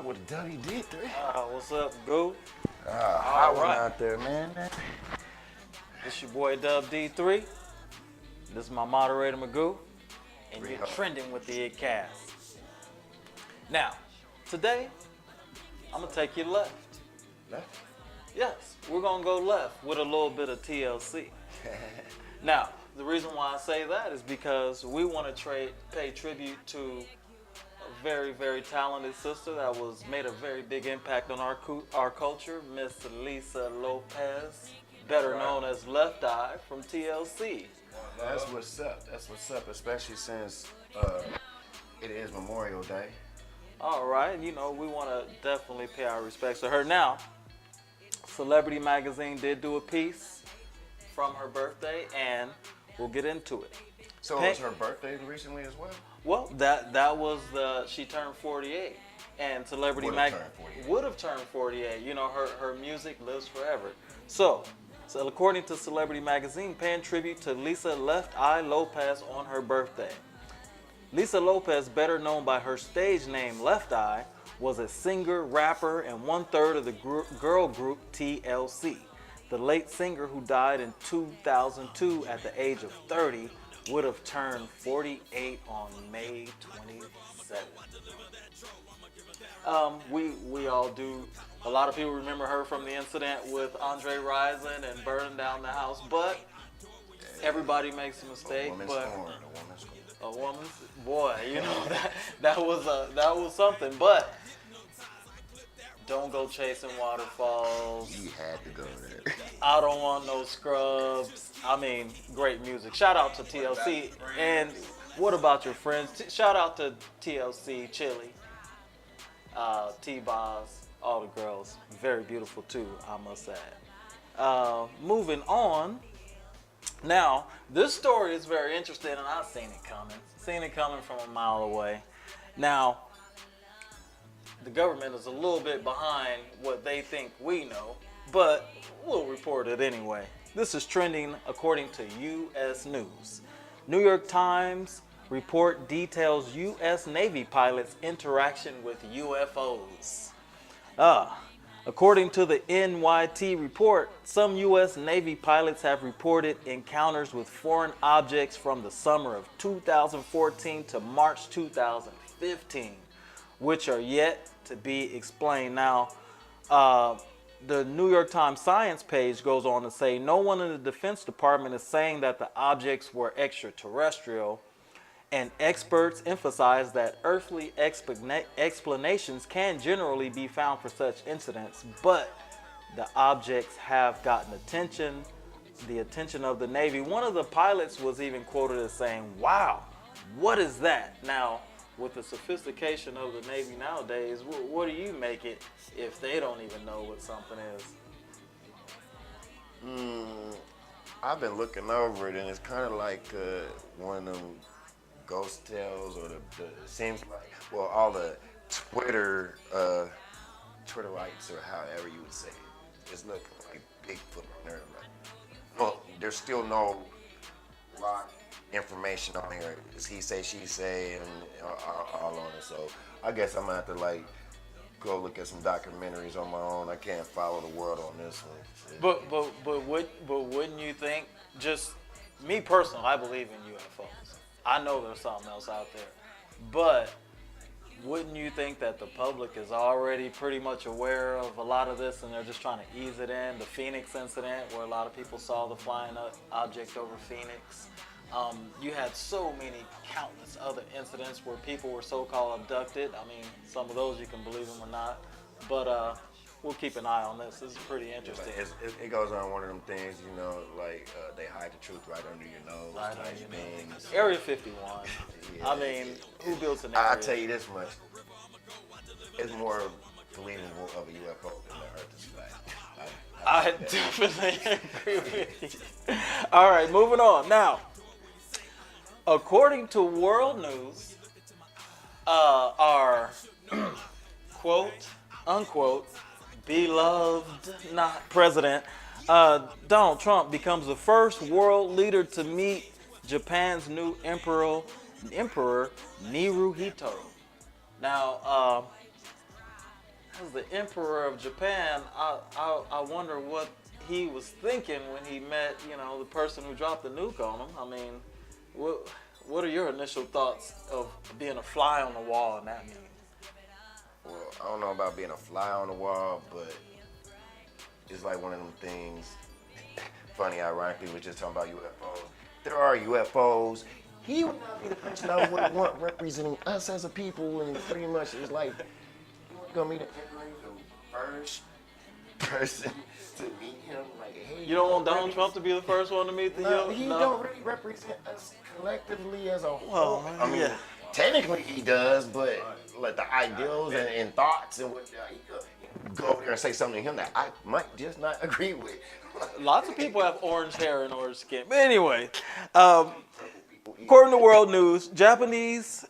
up with a WD3? What's up, Goo? Hot one out there, man. This your boy Dub D3. This is my moderator, Magoo. And you're trending with the iiTTCAST. Now, today, I'm going to take you left. Left? Yes, we're going to go left with a little bit of TLC. Now, the reason why I say that is because we want to pay tribute to a very, very talented sister that made a very big impact on our culture, Miss Lisa Lopez, better known as Left Eye from TLC. That's what's up. That's what's up, especially since it is Memorial Day. All right, you know, we want to definitely pay our respects to her. Now, Celebrity Magazine did do a piece from her birthday, and we'll get into it. So it was her birthday recently as well? Well, that was she turned 48, and Celebrity Magazine would have turned 48. You know, her music lives forever. So according to Celebrity Magazine, paying tribute to Lisa Left Eye Lopez on her birthday. Lisa Lopez, better known by her stage name Left Eye, was a singer, rapper, and one-third of the girl group TLC. The late singer, who died in 2002 at the age of 30, would have turned 48 on May 27th. We all do. A lot of people remember her from the incident with Andre Rison and burning down the house, but everybody makes a mistake. A woman's boy, you know, that was something. But don't go chasing waterfalls. You had to go there. I don't want no scrubs. I mean, great music. Shout out to TLC. And what about your friends? Shout out to TLC, Chili, T-Boz, all the girls. Very beautiful too, I must add. Moving on. Now, this story is very interesting, and I've seen it coming. Seen it coming from a mile away. Now, the government is a little bit behind what they think we know, but we'll report it anyway. This is trending according to U.S. News. New York Times report details U.S. Navy pilots' interaction with UFOs. According to the NYT report, some U.S. Navy pilots have reported encounters with foreign objects from the summer of 2014 to March 2015, which are yet to be explained. Now, the New York Times science page goes on to say no one in the Defense Department is saying that the objects were extraterrestrial, and experts emphasize that earthly explanations can generally be found for such incidents, but the objects have gotten the attention of the Navy. One of the pilots was even quoted as saying, "Wow, what is that?" Now, with the sophistication of the Navy nowadays, what do you make it if they don't even know what something is? I've been looking over it, and it's kind of like one of them ghost tales, or the seems like, well, all the Twitterites, or however you would say it, it's looking like Bigfoot on there. Well, there's still no rock information on here. It's he say, she say, and all on it. So I guess I'm gonna have to go look at some documentaries on my own. I can't follow the world on this one. But wouldn't you think? Just me personally, I believe in UFOs. I know there's something else out there, but wouldn't you think that the public is already pretty much aware of a lot of this, and they're just trying to ease it in? The Phoenix incident, where a lot of people saw the flying object over Phoenix. You had so many countless other incidents where people were so-called abducted. I mean, some of those you can believe them or not, but we'll keep an eye on this. This is pretty interesting. It goes on one of them things, you know, they hide the truth right under your nose. Right under your nose. Area 51. Yeah. I mean, who built an area? I'll tell you this much. It's more believable of a UFO than the Earth is flat. I definitely agree with you. All right, moving on. Now, according to World News, our quote, unquote, beloved not president, Donald Trump becomes the first world leader to meet Japan's new Emperor Naruhito. Now, as the Emperor of Japan, I wonder what he was thinking when he met, the person who dropped the nuke on him. I mean, what are your initial thoughts of being a fly on the wall in that meeting? Well, I don't know about being a fly on the wall, but it's like one of them things. Funny, ironically, we're just talking about UFOs. There are UFOs. He would not be the person I would want representing us as a people, and pretty much it's like, you're gonna meet the first person to meet him. Like, hey, You don't want Donald Trump to be the first one to meet the no, he don't really represent us collectively as a whole. Well, I mean, yeah. technically he does, but like the ideals and thoughts and what he could go there and say something to him that I might just not agree with. Lots of people have orange hair and orange skin. But anyway, according to World News, Japanese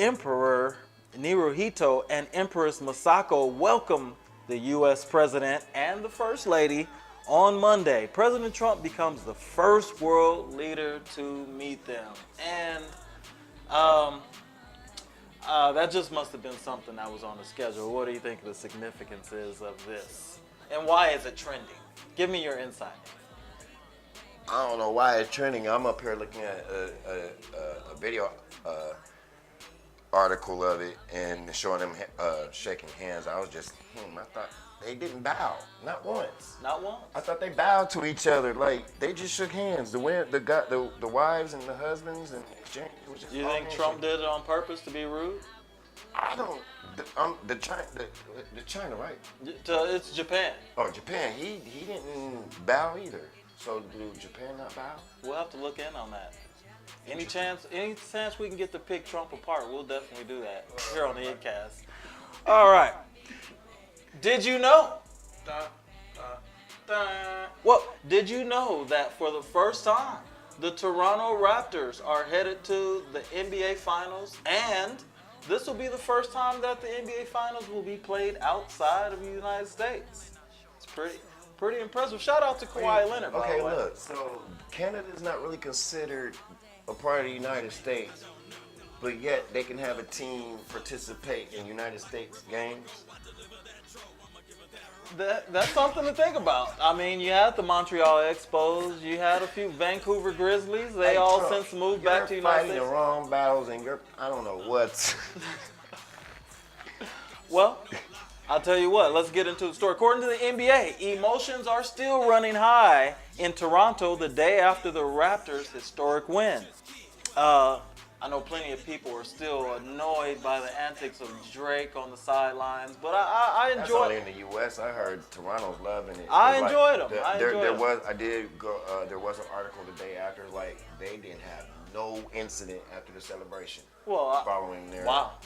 Emperor Naruhito and Empress Masako welcomed the U.S. President and the First Lady on Monday. President Trump becomes the first world leader to meet them. And that just must have been something that was on the schedule. What do you think the significance is of this? And why is it trending? Give me your insight. I don't know why it's trending. I'm up here looking at a video article of it and showing them shaking hands. I was just, I thought they didn't bow, not once. Not once? I thought they bowed to each other, like they just shook hands. The wives and the husbands and exchange. Was just You think Trump did it on purpose to be rude? I don't. The China, right? It's Japan. Oh, Japan. He didn't bow either. So do Japan not bow? We'll have to look in on that. Any chance we can get to pick Trump apart, we'll definitely do that here on the iiTTCAST. All right. Did you know? Well, did you know that for the first time, the Toronto Raptors are headed to the NBA Finals, and this will be the first time that the NBA Finals will be played outside of the United States. It's pretty impressive. Shout out to Kawhi Leonard, by Okay, the way. look. So Canada is not really considered a part of the United States, but yet they can have a team participate in United States games. That's something to think about. I mean, you had the Montreal Expos, you had a few Vancouver Grizzlies. They Hey, all Trump, since moved back to the you're United fighting States. the wrong battles, and I don't know what. Well, I'll tell you what, let's get into the story. According to the NBA, emotions are still running high in Toronto the day after the Raptors' historic win. I know plenty of people are still annoyed by the antics of Drake on the sidelines, but I That's enjoy only it. in the U.S. I heard Toronto's loving it. I Like, enjoyed 'em. There was an article the day after, like they didn't have no incident after the celebration. Well, Following their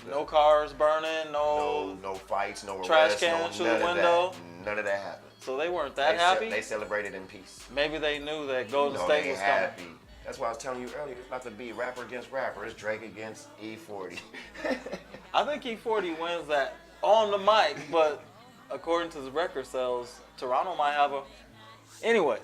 no cars burning, no fights, no trash arrests, cans through none the of window. that. None of that happened. So they weren't that happy. They celebrated in peace. Maybe they knew that Golden No, State they was happy. coming. That's why I was telling you earlier. It's about to be rapper against rapper. It's Drake against E40. I think E40 wins that on the mic, but according to the record sales, Toronto might have a. Anyway,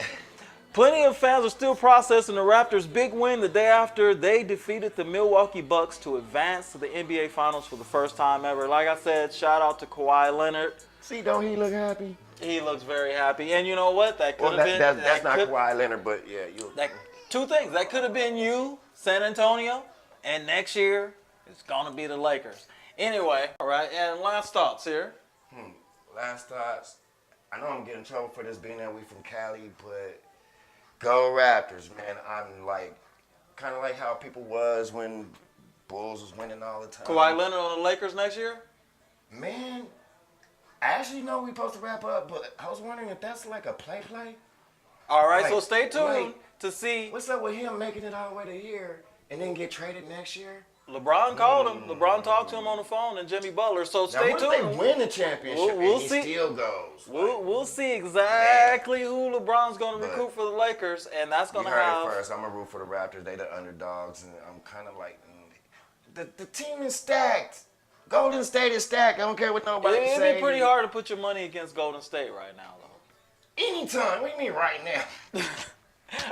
plenty of fans are still processing the Raptors' big win the day after they defeated the Milwaukee Bucks to advance to the NBA Finals for the first time ever. Like I said, shout out to Kawhi Leonard. See, don't he look happy? He looks very happy, and you know what? That could Well, have been. that's not could- Kawhi Leonard, but yeah, Two things. That could have been you, San Antonio, and next year it's gonna be the Lakers. Anyway, all right. And last thoughts here. Last thoughts. I know I'm getting in trouble for this being that we from Cali, but go Raptors, man. I'm like, kind of like how people was when Bulls was winning all the time. Kawhi Leonard on the Lakers next year. Man, I actually know we supposed to wrap up, but I was wondering if that's like a play. All right. Like, So stay tuned like, to see. What's up with him making it all the way to here and then get traded next year? LeBron called him. LeBron talked to him on the phone, and Jimmy Butler. So Now, stay what if they tuned. win the championship We'll and he see. still goes? We'll see exactly who LeBron's going to recruit for the Lakers, and that's You going to heard have. it first. I'm going to root for the Raptors. They the underdogs, and I'm kind of like, the team is stacked. Golden State is stacked. I don't care what nobody It'd say. be pretty hard to put your money against Golden State right now, though. Anytime. What do you mean right now?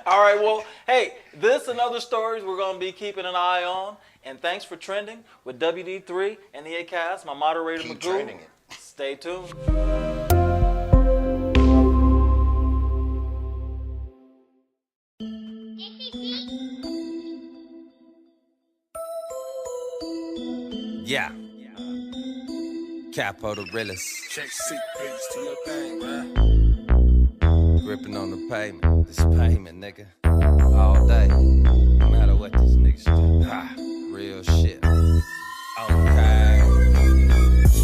All right, well, hey, this and other stories we're going to be keeping an eye on. And thanks for trending with WD3 and the iiTTCAST, my moderator, Keep Magoo. trending it. Stay Stay tuned. Yeah. Capo the Realist. Check seat bitch to your thing, man. Grippin on the pavement. This pavement, nigga. All day. No matter what these niggas do. Ha. Real shit. Okay.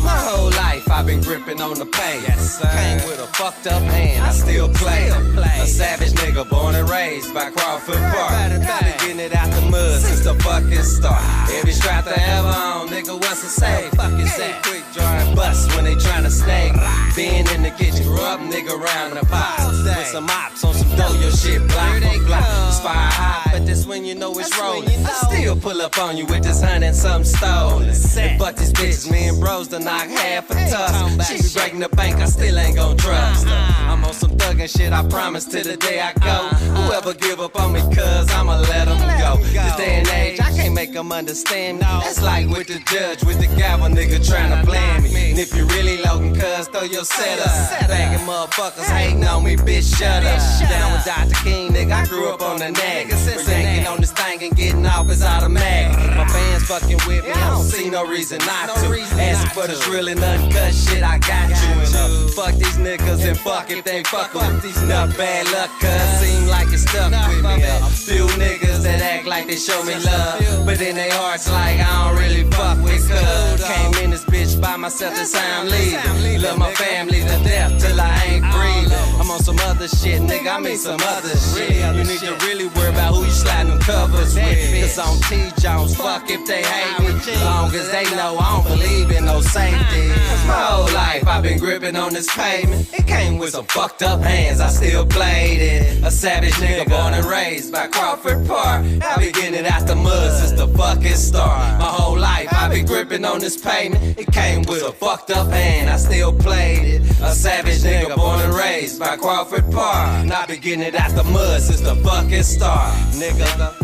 My whole life I've been gripping on the pain. Yes, came with a fucked up hand, I still play. A savage nigga born and raised by Crawford Park. I've been getting it out the mud since the fucking start. Every strap I ever on, nigga, what's to say? Fucking say quick draw and bust when they tryna snag. Being in the kitchen, grew up nigga round the pot. With some mops on some dough, your shit block for block. Spire high, but this when you know it's rolling. I still pull up on you with this 100 and something stolen. And fuck these bitches, me and bros to knock half a tuss. She be breaking the bank, I still ain't gon' trust her. I'm on some thuggin' shit, I promise till the day I go. Whoever give up on me, cuz I'ma let them go. This day and age, I can't make them understand me. That's like with the judge, with the gavel, nigga tryna blame me. And if you really loadin', cuz throw your set up. Bagging motherfuckers hating on me, bitch, shut up. Down with Dr. King, nigga, I grew up on the neck. Yanking on this thing and getting off is automatic. My fans fucking with me, I don't see no reason not to. Asking for this real and uncut shit, I got you. And fuck these niggas and fuck if they fuck with these nut bad luck, cuz seem like it's stuck with me. Few niggas that act like they show me love, but in their hearts like I don't really fuck with cuz. Came in this bitch by myself, that's how I'm leaving. Love my family to death till I ain't breathing. I'm on some other shit, nigga, I mean some other shit. You need to really worry about who you sliding them covers with. Cause on T. Jones, fuck if they hate me. Long as they know I don't believe in no safety. My whole life I've been gripping on this pavement. It came with some fucked up hands, I still played it. A savage nigga born and raised by Crawford Park. I been getting it out the mud since the fucking start. My whole life I've been gripping on this pavement. It came with a fucked up hand, I still played it. A savage nigga born and raised by Crawford Park. And I been getting it out the mud since the fucking start, nigga.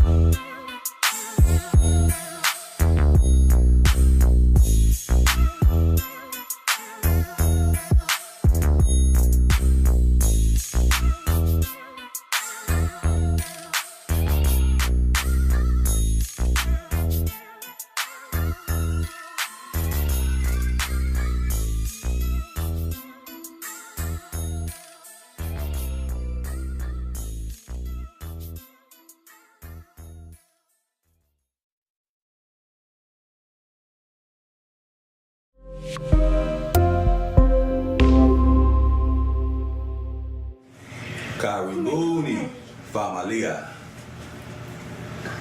Karibuni, familia.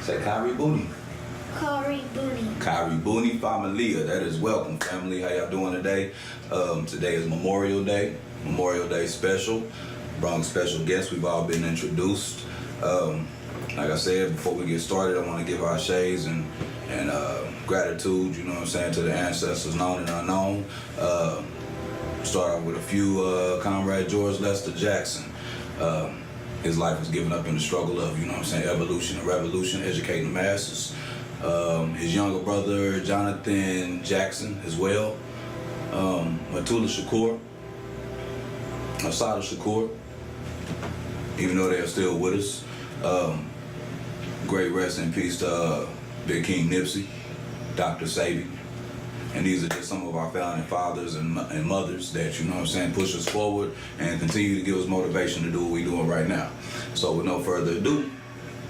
Say Karibuni. Karibuni. Karibuni, familia. That is welcome, family. How y'all doing today? Today is Memorial Day. Memorial Day special. Brought special guests. We've all been introduced. Like I said, before we get started, I want to give our shades and gratitude, you know what I'm saying, to the ancestors known and unknown. Start off with a few, Comrade George Lester Jackson. His life was given up in the struggle of, you know what I'm saying, evolution and revolution, educating the masses. His younger brother, Jonathan Jackson, as well. Matula Shakur, Asada Shakur, even though they are still with us. Great rest in peace to Big King Nipsey, Dr. Sabi. And these are just some of our founding fathers and mothers that, you know what I'm saying, push us forward and continue to give us motivation to do what we're doing right now. So with no further ado,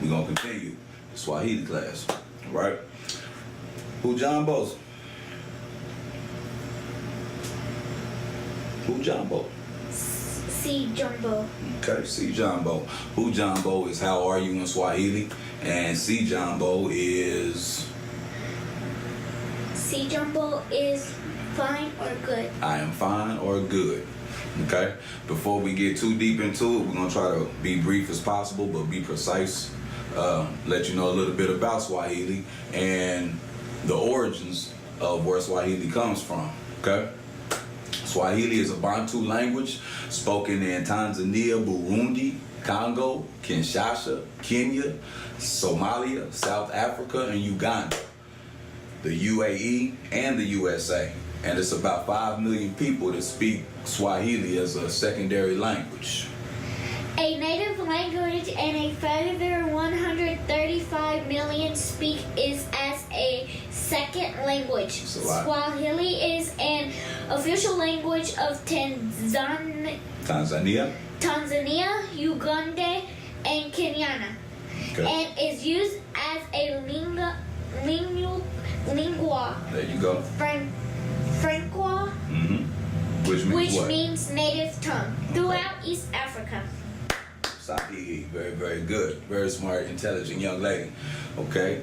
we're going to continue the Swahili class, right? Who John Bo's? Who John Bo? C. Jumbo. Okay, C. Jumbo. Who Jumbo is how are you in Swahili, and C. Jumbo is... C. Jumbo is fine or good. I am fine or good. Okay? Before we get too deep into it, we're going to try to be brief as possible, but be precise. Let you know a little bit about Swahili and the origins of where Swahili comes from. Okay? Swahili is a Bantu language spoken in Tanzania, Burundi, Congo, Kinshasa, Kenya, Somalia, South Africa, and Uganda. the UAE, and the USA. And it's about 5 million people that speak Swahili as a secondary language. A native language and a further 135 million speak is as a second language. That's a lot. Swahili is an official language of Tanzania, Uganda, and Kenya, Okay. and is used as a lingua There you go. franca, Which means which what? means native tongue, throughout East Africa. Sahi, very, very good. Very smart, intelligent young lady. Okay.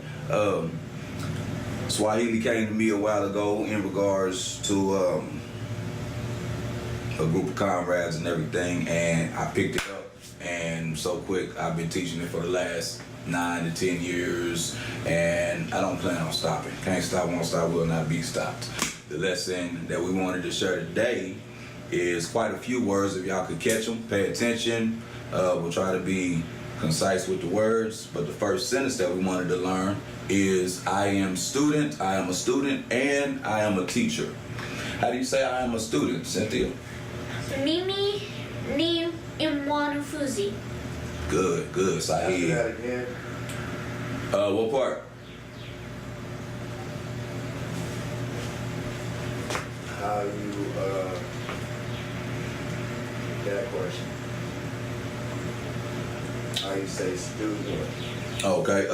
Swahili came to me a while ago in regards to a group of comrades and everything, and I picked it up, and so quick, I've been teaching it for the last 9 to 10 years, and I don't plan on stopping. Can't stop, won't stop, will not be stopped. The lesson that we wanted to share today is quite a few words. If y'all could catch them, pay attention. We'll try to be concise with the words, but the first sentence that we wanted to learn is I am student, I am a student, and I am a teacher. How do you say I am a student, Cynthia? Mimi ni mwanafunzi. Good, good, After Sahid. that again. What part? How you that question? How you say student? Okay,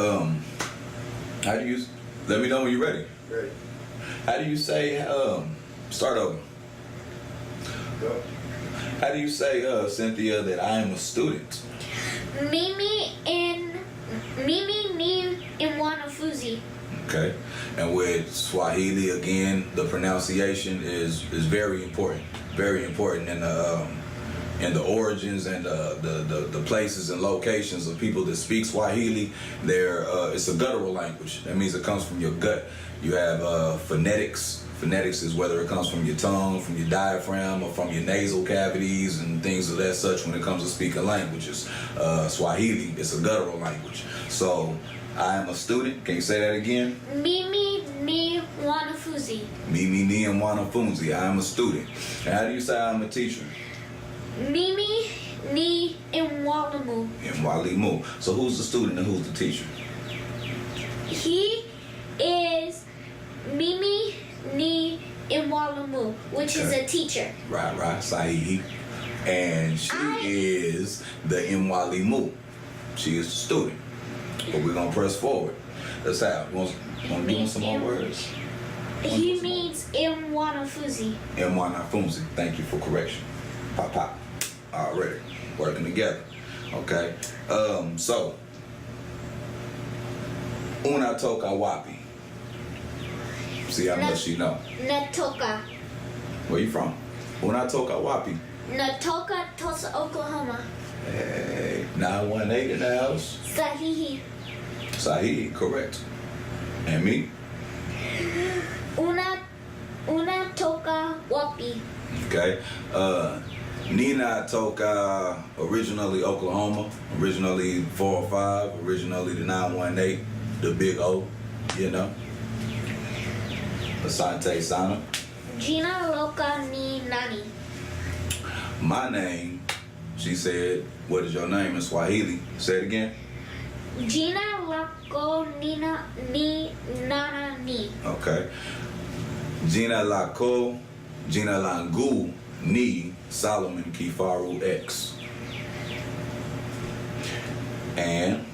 how do you, let me know when you're ready. Great. How do you say, start over. Go. How do you say, Cynthia, that I am a student? Mimi ni mwanafunzi. Okay, and with Swahili again, the pronunciation is very important in the origins and the places and locations of people that speak Swahili. It's a guttural language. That means it comes from your gut. You have phonetics. Phonetics is whether it comes from your tongue, from your diaphragm, or from your nasal cavities and things of that such when it comes to speaking languages. Swahili is a guttural language. So, I am a student. Can you say that again? Mimi ni mwanafunzi. Mimi ni mwanafunzi. I am a student. And how do you say I'm a teacher? Mimi ni mwalimu. Mwalimu. So who's the student and who's the teacher? He is Mimi ni mwalimu, which is Okay. a teacher. Right, Sahi. And she is the mwalimu. She is the student. But we're going to press forward. Let's have. You want to give them some more words? He means mwanafunzi. Mwanafunzi. Thank you for correction. Pop, pop. Already. Working together. Okay. So. Unatoka wapi? See how much you know. Natoka. Where you from? Unatoka wapi? Natoka Tulsa, Oklahoma. Hey, 918 in the house. Sahihi. Sahi, correct. And me? Unatoka wapi? Okay. Nina toka originally Oklahoma, originally 405, originally the 918, the big O, you know. Asante Sana. Jina loka ni nani? My name, she said, what is your name in Swahili? Say it again. Jina lako ni nani? Okay. Jina lako, Jina langu ni Solomon Kifaru X. And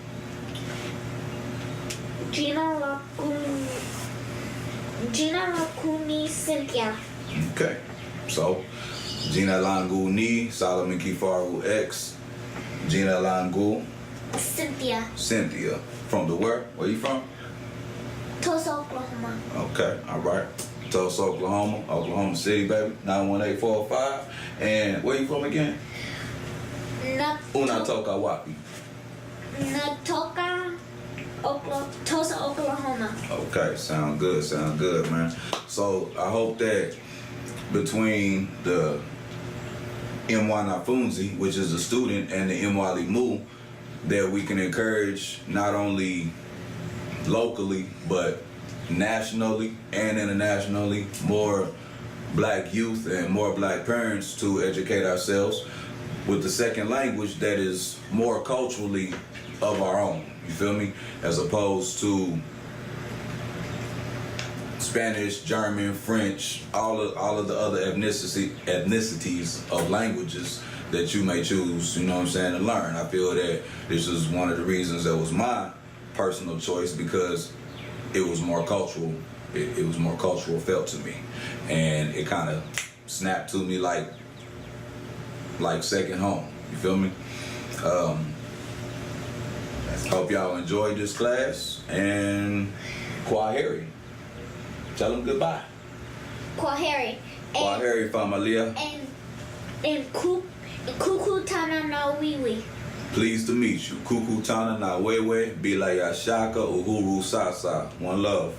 Jina laku ni Cynthia. okay. So Jina langu ni Solomon Kifaru X. Jina langu Cynthia. Cynthia. From the where? Where you from? Tulsa, Oklahoma. Okay, all right. Tulsa, Oklahoma, Oklahoma City, baby. 91845. And where you from again? Unatoka wapi? Natoka Tulsa, Oklahoma. Okay, sound good, man. So I hope that between the Mwanafunzi, which is a student, and the Mwalimu, that we can encourage not only locally but nationally and internationally, more black youth and more black parents to educate ourselves with the second language that is more culturally of our own, you feel me? As opposed to Spanish, German, French, all of the other ethnicities of languages that you may choose, you know what I'm saying, to learn. I feel that this is one of the reasons that was my personal choice, because it was more cultural. It was more cultural felt to me, and it kind of snapped to me like second home. You feel me? Hope y'all enjoyed this class, and Kwaheri. Tell them goodbye. Kwaheri. Kwaheri, familia. And Kuku Tana na Wiwi. Pleased to meet you. Kuku Tana na Wewe, Bila Yashaka, Uhuru Sasa. One love.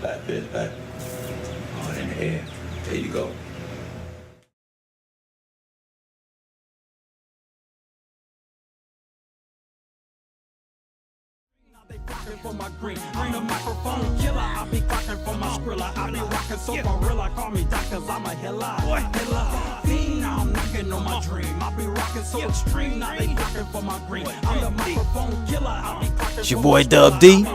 Back there, back. Oh, in the air. There you go. They flocking for my green. Bring the microphone killer. I be clocking for my skrilla. I be rocking so gorilla. Call me doc cause I'm a hella. Fiend, now I'm knocking on my dream. I be rocking so extreme. Now they flocking for my green. I'm the microphone killer. I be clocking It's your boy Dub D,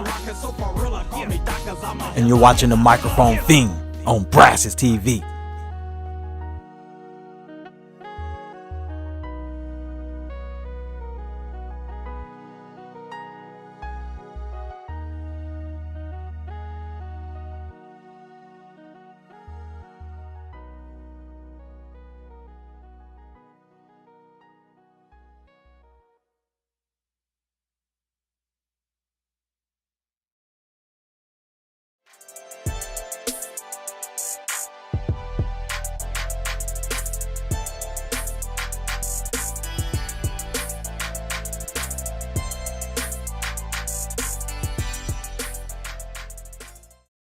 and you're watching the Microphone Fiend on Brasses TV.